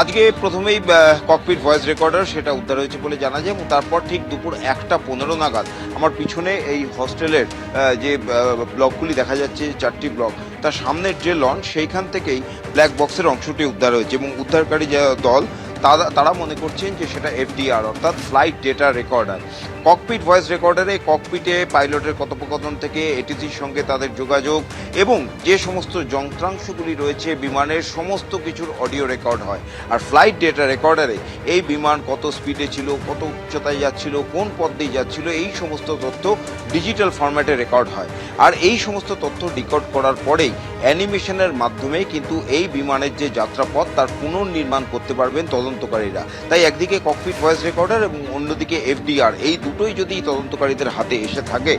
আজকে প্রথমেই cockpit voice recorder সেটা উদ্ধার হয়েছে বলে জানা যায়, এবং তারপর ঠিক দুপুর 1টা 15 নাগাদ আমার পিছনে এই হস্টেলের যে ব্লকগুলি দেখা যাচ্ছে, 4টি ব্লক, তার সামনের যে লন সেইখান থেকেই ব্ল্যাক বক্সের অংশটি উদ্ধার হয়েছে। এবং উদ্ধারকারী যে দল তারা মনে করছেন যে সেটা এফডিআর অর্থাৎ flight data recorder. Cockpit voice রেকর্ডারে ককপিটে পাইলটের কথোপকথন থেকে এটিসির সঙ্গে তাদের যোগাযোগ এবং যে সমস্ত যন্ত্রাংশগুলি রয়েছে বিমানের সমস্ত কিছুর অডিও রেকর্ড হয়। আর ফ্লাইট ডেটা রেকর্ডারে এই বিমান কত স্পিডে ছিল, কত উচ্চতায় যাচ্ছিল, কোন পথ দিয়ে যাচ্ছিল, এই সমস্ত তথ্য ডিজিটাল ফরম্যাটে রেকর্ড হয়। আর এই সমস্ত তথ্য ডিকোড করার পরেই অ্যানিমেশনের মাধ্যমে কিন্তু এই বিমানের যে যাত্রাপথ তার পুনর্নির্মাণ করতে পারবেন তদন্তকারীরা। তাই একদিকে ককপিট ভয়েস রেকর্ডার এবং অন্যদিকে এফডিআর, এই দুটোই যদি তদন্তকারীদের হাতে এসে থাকে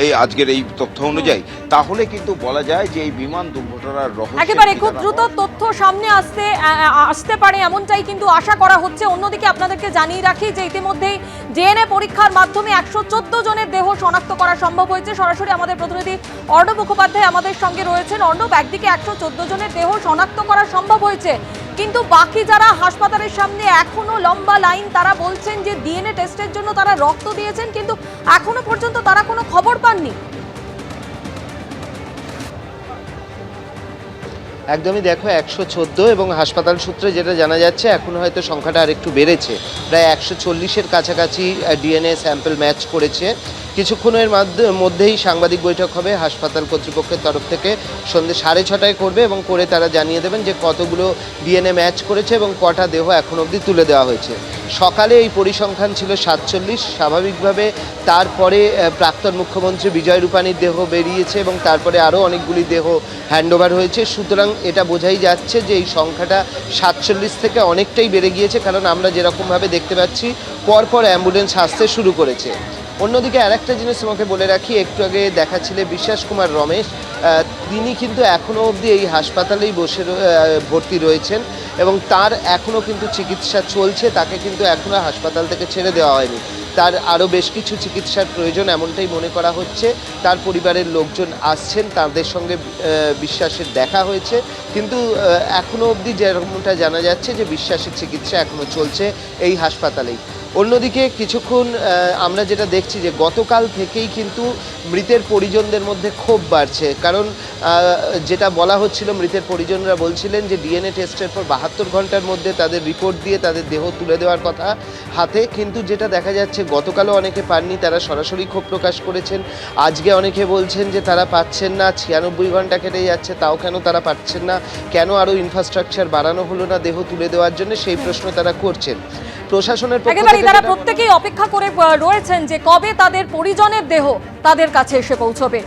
এই আজকের এই তথ্য অনুযায়ী, তাহলে কিন্তু বলা যায় যে এই বিমান দুর্ঘটনার রহস্য একেবারে খুব দ্রুত তথ্য সামনে আসতে পারে এমনটাই কিন্তু আশা করা হচ্ছে। অন্যদিকে আপনাদেরকে জানিয়ে রাখি যে ইতিমধ্যেই ডিএনএ পরীক্ষার মাধ্যমে 114 জনের দেহ শনাক্ত করা সম্ভব হয়েছে। সরাসরি আমাদের প্রতিনিধি অর্ণব মুখোপাধ্যায় আমাদের সঙ্গে রয়েছেন। অর্ণব, একদিকে 114 জনের দেহ শনাক্ত করা সম্ভব হয়েছে, কিন্তু বাকি যারা হাসপাতালের সামনে এখনো লম্বা লাইন, তারা বলছেন যে ডিএনএ টেস্টের জন্য তারা রক্ত দিয়েছেন, কিন্তু এখনো পর্যন্ত তারা কোনো খবর পাননি। একদমই, দেখো 114 এবং হাসপাতাল সূত্রে যেটা জানা যাচ্ছে এখন হয়তো সংখ্যাটা আর একটু বেড়েছে, প্রায় 140-এর কাছাকাছি ডিএনএ স্যাম্পল ম্যাচ করেছে। কিছুক্ষণের মধ্যেই সাংবাদিক বৈঠক হবে হাসপাতাল কর্তৃপক্ষের তরফ থেকে, সন্ধ্যে 6:30টায় করবে এবং করে তারা জানিয়ে দেবেন যে কতগুলো ডিএনএ ম্যাচ করেছে এবং কটা দেহ এখন অবধি তুলে দেওয়া হয়েছে। সকালে এই পরিসংখ্যান ছিল 47, স্বাভাবিকভাবে তারপরে প্রাক্তন মুখ্যমন্ত্রী বিজয় রূপানীর দেহ বেরিয়েছে এবং তারপরে আরও অনেকগুলি দেহ হ্যান্ডওভার হয়েছে। সুতরাং এটা বোঝাই যাচ্ছে যে এই সংখ্যাটা 47 থেকে অনেকটাই বেড়ে গিয়েছে, কারণ আমরা যেরকমভাবে দেখতে পাচ্ছি পরপর অ্যাম্বুলেন্স আসতে শুরু করেছে। অন্যদিকে আরেকটা জিনিস তোমাকে বলে রাখি, একটু আগে দেখাচ্ছিলে বিশ্বাস কুমার রমেশ, তিনি কিন্তু এখনও অবধি এই হাসপাতালেই ভর্তি রয়েছেন এবং তার এখনও কিন্তু চিকিৎসা চলছে, তাকে কিন্তু এখনও হাসপাতাল থেকে ছেড়ে দেওয়া হয়নি। তার আরও বেশ কিছু চিকিৎসার প্রয়োজন এমনটাই মনে করা হচ্ছে। তার পরিবারের লোকজন আসছেন, তাদের সঙ্গে বিশ্বাসের দেখা হয়েছে, কিন্তু এখনও অবধি যেরকমটা জানা যাচ্ছে যে বিশ্বাসের চিকিৎসা এখনও চলছে এই হাসপাতালেই। অন্যদিকে কিছুক্ষণ আমরা যেটা দেখছি যে গতকাল থেকেই কিন্তু মৃতের পরিজনদের মধ্যে ক্ষোভ বাড়ছে, কারণ যেটা বলা হচ্ছিল, মৃতের পরিজনরা বলছিলেন যে ডিএনএ টেস্টের পর 72 ঘন্টার মধ্যে তাদের রিপোর্ট দিয়ে তাদের দেহ তুলে দেওয়ার কথা হাতে, কিন্তু যেটা দেখা যাচ্ছে গতকালও অনেকে পাননি, তারা সরাসরি ক্ষোভ প্রকাশ করেছেন। আজকে অনেকে বলছেন যে তারা পাচ্ছেন না, 96 ঘন্টা কেটে যাচ্ছে তাও কেন তারা পাচ্ছেন না, কেন আরও ইনফ্রাস্ট্রাকচার বাড়ানো হলো না দেহ তুলে দেওয়ার জন্য, সেই প্রশ্ন তারা করছেন। প্রশাসনের পক্ষ থেকে তারা প্রত্যেকেই অপেক্ষা করে রয়েছেন যে কবে তাদের পরিজনের দেহ তাদের কাছে এসে পৌঁছবে।